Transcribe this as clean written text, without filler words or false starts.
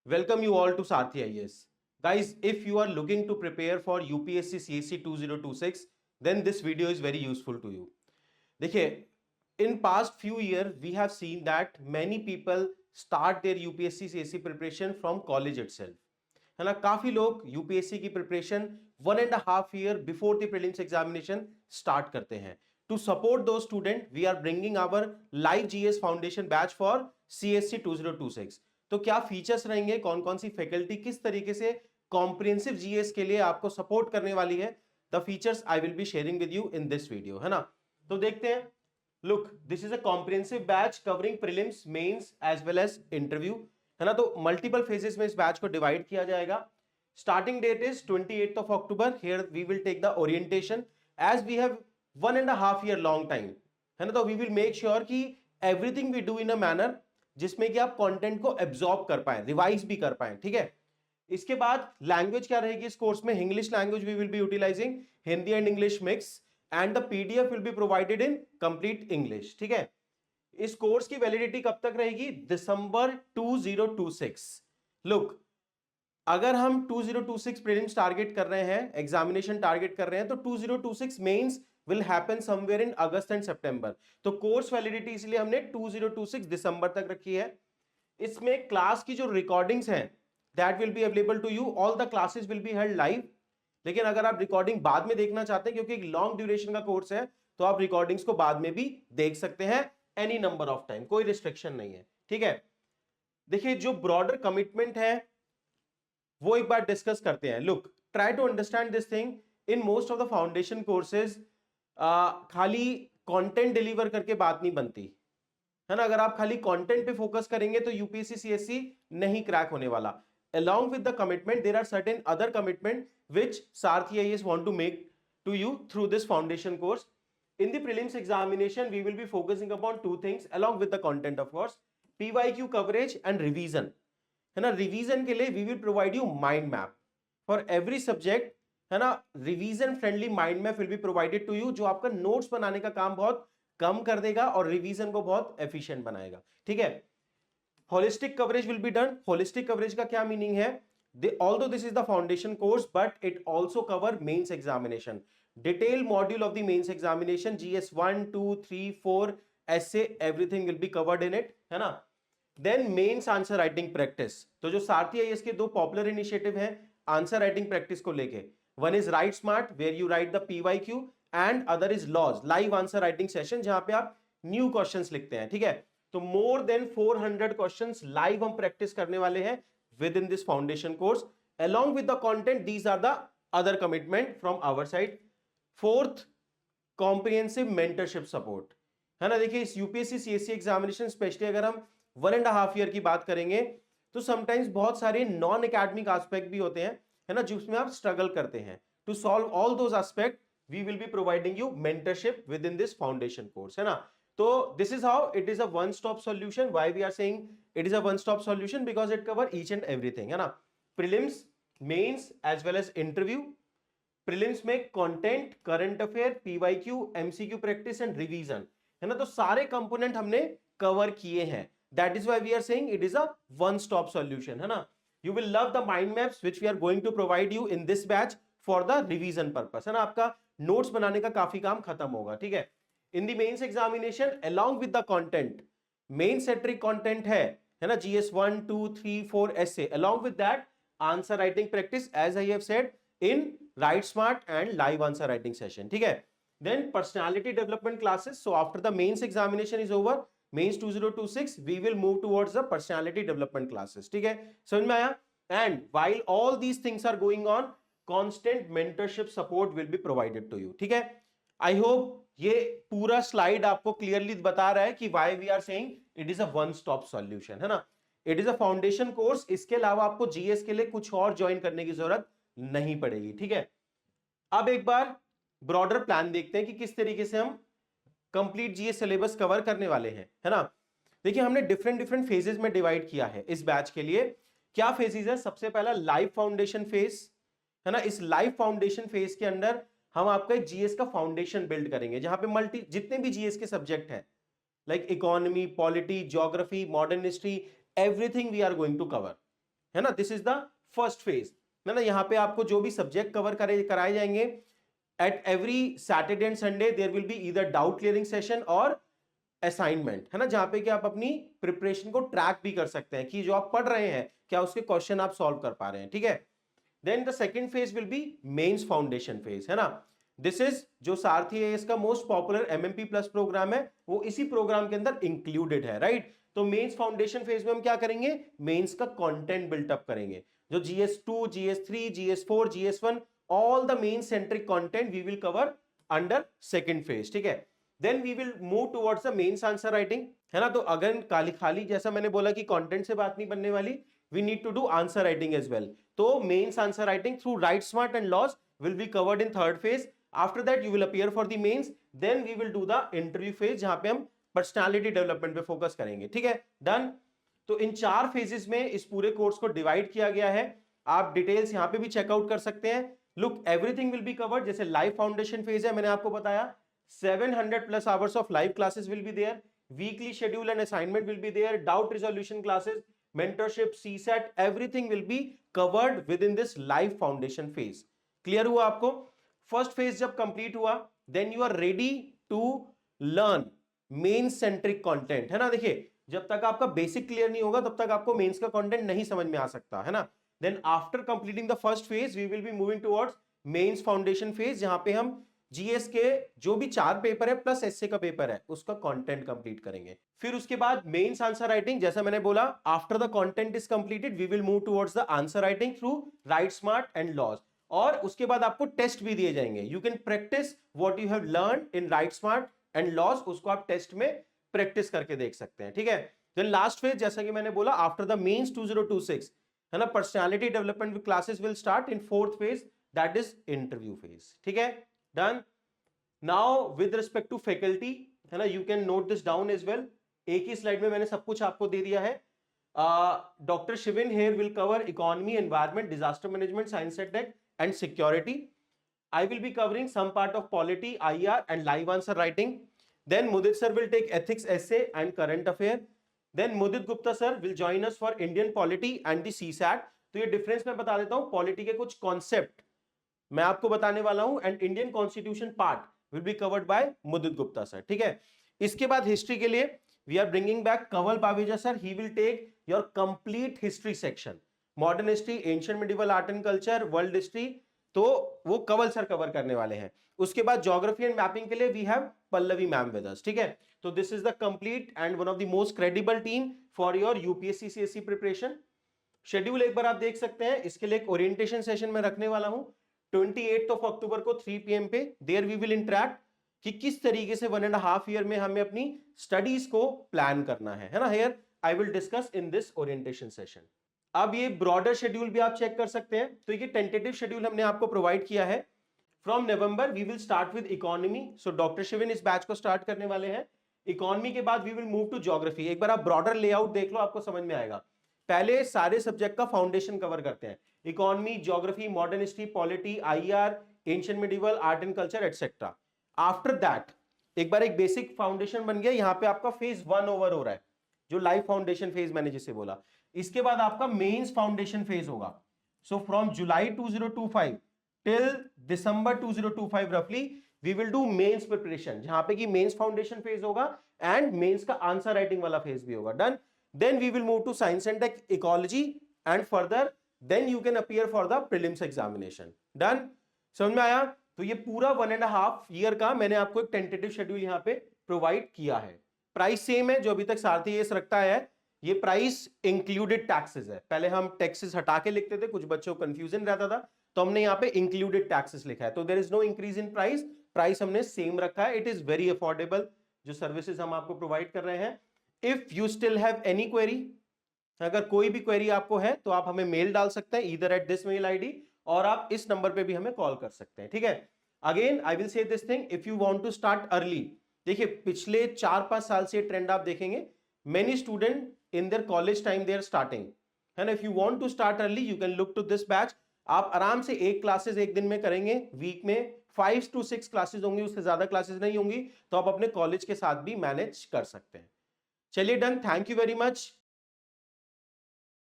Welcome you all to Sarthi IAS. Guys, if you are looking to prepare for UPSC CSC 2026, then this video is very useful to you. देखिए, in past few years we have seen that many people start their UPSC CSC preparation from college itself. है ना, काफी लोग UPSC की preparation 1.5 year before the prelims examination start करते हैं. To support to student we are bringing our live GS foundation batch for CSC 2026. तो क्या features रहेंगे, कौन कौन सी फैकल्टी किस तरीके से कॉम्प्रिहेंसिव जीएस के लिए आपको सपोर्ट करने वाली है, the features I will be sharing with you in this video. है ना, तो देखते हैं. Look, this is a comprehensive batch covering prelims, mains as well as interview. है ना, तो मल्टीपल फेजेस में इस बैच को डिवाइड किया जाएगा. Starting date is 28th of October. Here we will take the orientation as we have 1.5 year long time. है ना, तो we will make sure कि everything we do in a manner जिसमें कि आप कंटेंट को एब्जॉर्ब कर पाए, रिवाइज भी कर पाए. ठीक है, इसके बाद लैंग्वेज क्या रहेगी इस कोर्स में? English language we will be utilising, Hindi and English mix, and the PDF will be provided in complete English. ठीक है, इस कोर्स की वैलिडिटी कब तक रहेगी? दिसंबर 2026. लुक, अगर हम 2026 प्रीलिम्स टारगेट कर रहे हैं, एग्जामिनेशन टारगेट कर रहे हैं, तो 2026 mains will happen somewhere in August and September. तो कोर्स वैलिडिटी इसलिए हमने 2026 दिसंबर तक रखी है. इसमें क्लास की जो रिकॉर्डिंग्स हैं that will be available to you. All the classes will be held live. लेकिन अगर आप रिकॉर्डिंग बाद में देखना चाहते हैं, क्योंकि एक लॉन्ग ड्यूरेशन का कोर्स है, तो आप रिकॉर्डिंग्स को बाद में भी देख सकते हैं एनी नंबर ऑफ टाइम, कोई रिस्ट्रिक्शन नहीं है. ठीक है, देखिए जो ब्रॉडर कमिटमेंट है वो एक बार डिस्कस करते हैं. Look, try to understand this thing. In most of the foundation courses खाली कंटेंट डिलीवर करके बात नहीं बनती है ना. अगर आप खाली कंटेंट पे फोकस करेंगे तो यूपीएससी सीएससी नहीं क्रैक होने वाला. along with the commitment there are certain other commitment which Sarthi IAS want to make to you through this foundation course. In the prelims examination we will be focusing upon two things along with the content, of course: PYQ coverage and revision. है ना, revision के लिए we will provide you mind map for every subject. है ना, revision friendly mind map will be provided to you, जो आपका notes बनाने का काम बहुत कम कर देगा और रिवीजन को बहुत एफिशिएंट बनाएगा. ठीक है, holistic coverage will be done. Holistic coverage का क्या मीनिंग है? although this is the foundation course but it also cover mains examination, detail module of the mains examination, GS 1 2 3 4 essay, everything will be covered in it. है ना, then mains answer writing practice. तो जो Sarathi IAS के दो popular initiative हैं answer writing practice को लेके, one is write smart where you write the PYQ, and other is लॉज लाइव आंसर राइटिंग सेशन जहां पे आप न्यू क्वेश्चंस लिखते हैं. ठीक है, तो मोर देन 400 क्वेश्चंस लाइव हम प्रैक्टिस करने वाले हैं with in this foundation course. along with the content, these are the other commitment from our side. Fourth, comprehensive mentorship support. है ना, देखिए इस यूपीएससी सीएससी एग्जामिनेशन स्पेशली अगर हम 1.5 year की बात करेंगे तो समटाइम्स बहुत सारे नॉन एकेडमिक एस्पेक्ट भी होते हैं, है ना, जिसमें आप स्ट्रगल करते हैं. To solve all those aspect we will be providing you mentorship with in this foundation course. है ना, तो this is how it is a one stop solution. Why we are saying it is a one stop solution? Because it cover each and everything. है ना, prelims, mains as well as interview. Prelims में content, current affair, PYQ, MCQ practice and revision. है ना, तो सारे component हमने cover किए हैं. That is why we are saying it is a one-stop solution. है ना, you will love the mind maps which we are going to provide you in this batch for the revision purpose. है ना, आपका notes बनाने का काफी काम खत्म होगा. ठीक है, in the mains examination along with the content, main centric content है ना, GS 1 2 3 4 essay, along with that answer writing practice as I have said in Write Smart and live answer writing session. ठीक है, then personality development classes. So after the mains examination is over, mains 2026 we will move towards the personality development classes. ठीक है, समझ में आया? And while all these things are going on, constant mentorship support will be provided to you. ठीक है, I hope ये पूरा slide आपको क्लियरली बता रहा है कि why we are saying it is a one stop solution. है ना, it is a foundation course. इसके अलावा आपको जीएस के लिए कुछ और ज्वाइन करने की जरूरत नहीं पड़ेगी. ठीक है, अब एक बार ब्रॉडर प्लान देखते हैं कि किस तरीके से हम कंप्लीट जीएस सिलेबस कवर करने वाले हैं. है ना, देखिए हमने डिफरेंट डिफरेंट फेजेस में डिवाइड किया है इस बैच के लिए. क्या फेजेस है? सबसे पहला लाइव फाउंडेशन फेज. है ना, इस लाइव फाउंडेशन फेज के अंदर हम आपका एक जीएस का फाउंडेशन बिल्ड करेंगे जहां पे जितने भी जीएस के सब्जेक्ट हैं like economy, polity, geography, modern history, everything we are going to cover. है ना, this is the first phase, है ना। यहाँ पे आपको जो भी सब्जेक्ट कवर कराए जाएंगे at every Saturday and Sunday there will be either doubt clearing session और असाइनमेंट, है ना, जहां पे कि आप अपनी प्रिपरेशन को ट्रैक भी कर सकते हैं कि जो आप पढ़ रहे हैं क्या उसके क्वेश्चन आप सॉल्व कर पा रहे हैं, ठीक है। Then the second phase will be mains foundation phase, है ना। दिस इज जो सारथी है इसका most popular MMP plus programme है, वो इसी प्रोग्राम के अंदर इंक्लूडेड है, राइट। तो मेंस फाउंडेशन फेज में हम क्या करेंगे, मेंस का कंटेंट बिल्टअप करेंगे, जो GS2 GS3 GS4 GS1 all the main centric content we will cover under second phase, ठीक है। Then we will move towards the mains answer writing, है ना। तो अगर खाली जैसा मैंने बोला कि कंटेंट से बात नहीं बनने वाली, we need to do answer writing as well. तो mains answer writing through write smart and laws will be covered in third phase. After that you will appear for the mains, then we will do the interview phase जहां पे हम personality development पे focus करेंगे, ठीक है, done. तो इन 4 phases में इस पूरे कोर्स को डिवाइड किया गया है, आप डिटेल्स यहां पे भी चेकआउट कर सकते हैं। Look everything will be covered, जैसे लाइव फाउंडेशन फेज है, मैंने आपको बताया 700+ hours of live classes will be there, weekly schedule and assignment will be there, doubt resolution classes, mentorship, CSAT, everything will be covered with in this live foundation phase. Clear हुआ आपको? First phase जब complete हुआ then you are ready to learn main centric content, है ना। देखिए जब तक आपका बेसिक क्लियर नहीं होगा तब तक आपको मेंस का कंटेंट नहीं समझ में आ सकता, है ना। Then after completing the first phase we will be moving towards mains foundation phase, जहां पे हम जीएस के जो भी 4 पेपर है प्लस एसए का पेपर है उसका कंटेंट कंप्लीट करेंगे। फिर उसके बाद मेंस आंसर राइटिंग, जैसा मैंने बोला after the content is completed we will move towards the answer writing through write smart and लॉज, और उसके बाद आपको टेस्ट भी दिए जाएंगे। You can practice what you have learn in write smart and लॉज, उसको आप टेस्ट में प्रैक्टिस करके देख सकते हैं, ठीक है। देन लास्ट फेज जैसा कि मैंने बोला आफ्टर द मेंस 2026, है ना, personality development classes will start in fourth phase, that is interview phase, ठीक है, done. Now with respect to faculty, है ना, you can note this down as well, एक ही स्लाइड में मैंने सब कुछ आपको दे दिया है। Doctor Shivin here will cover economy, environment, disaster management, science and tech and security. I will be covering some part of polity, IR and live answer writing. Then Mudit sir will take ethics essay and current affair. Then Mudit Gupta sir will join us for Indian polity and the CSAT. तो ये difference मैं बता देता हूँ, polity के कुछ concept मैं आपको बताने वाला हूं and Indian constitution part will be covered by Mudit Gupta sir, ठीक है। इसके बाद हिस्ट्री के लिए we are bringing back Kanwal Paweja sir, he will take your complete history section, modern history, ancient medieval art and culture, world history, तो वो Kanwal sir cover करने वाले हैं। उसके बाद ज्योग्राफी एंड मैपिंग के लिए we have Pallavi ma'am with us, ठीक है। तो this is the complete and one of the most credible team for your UPSC CSC preparation. Schedule एक बार आप देख सकते हैं, इसके लिए एक ओरिएंटेशन सेशन में रखने वाला हूं 28 अक्टूबर को 3 PM पे, देयर वी विल इंटरैक्ट कि किस तरीके से 1.5 ईयर में हमें अपनी स्टडीज को प्लान करना है ना। Here I will discuss in this orientation session. अब ये ब्रॉडर शेड्यूल भी आप चेक कर सकते हैं, तो ये टेंटेटिव शेड्यूल हमने आपको प्रोवाइड किया है। From November we will start with economy, so doctor Shivin इस बैच को स्टार्ट करने वाले हैं। इकोनॉमी के बाद we will move to geography. एक बार आप ब्रॉडर लेआउट देख लो, आपको समझ में आएगा। पहले सारे सब्जेक्ट का फाउंडेशन कवर करते हैं, economy, geography, modern history, polity, IR, ancient medieval, art and culture etcetera. After that एक बार एक बेसिक फाउंडेशन बन गया, यहाँ पे आपका फेज 1 ओवर हो रहा है, जो लाइव फाउंडेशन फेज मैंने जिसे बोला। इसके बाद आपका मेंस फाउंडेशन फेज होगा। So from July 2025 till December 2025 रफली we will do mains preparation, जहां पे कि मेंस फाउंडेशन फेज होगा एंड मेंस का आंसर राइटिंग वाला फेज भी होगा, done. Then we will move to science and tech, ecology and further then you can appear for the prelims examination, done। समझ में आया? तो ये पूरा 1.5 ईयर का मैंने आपको एक टेंटेटिव शेड्यूल यहाँ पे प्रोवाइड किया है। प्राइस सेम है जो अभी तक सारथी एस रखता है, ये प्राइस इंक्लूडेड टैक्सेस है। पहले हम टैक्सेस हटा के लिखते थे, कुछ बच्चों को कंफ्यूजन रहता था, तो हमने यहाँ पे इंक्लूडेड टैक्सेस लिखा है। तो there is no increase in price, price हमने सेम रखा है। इट इज वेरी अफोर्डेबल जो सर्विसेज हम आपको प्रोवाइड कर रहे हैं। If you still have any query, अगर कोई भी क्वेरी आपको है तो आप हमें मेल डाल सकते हैं either at this mail ID, और आप इस नंबर पे भी हमें कॉल कर सकते हैं, ठीक है। Again I will say this thing, if you want to start early, देखिए पिछले 4-5 साल से ट्रेंड आप देखेंगे, many student in their college time they are starting, है ना। If you want to start early you can look to this batch. आप आराम से 1 क्लासेस एक दिन में करेंगे, वीक में 5 to 6 क्लासेस होंगी, उससे ज्यादा क्लासेस नहीं होंगी, तो आप अपने कॉलेज के साथ भी मैनेज कर सकते हैं। चलिए done, thank you very much.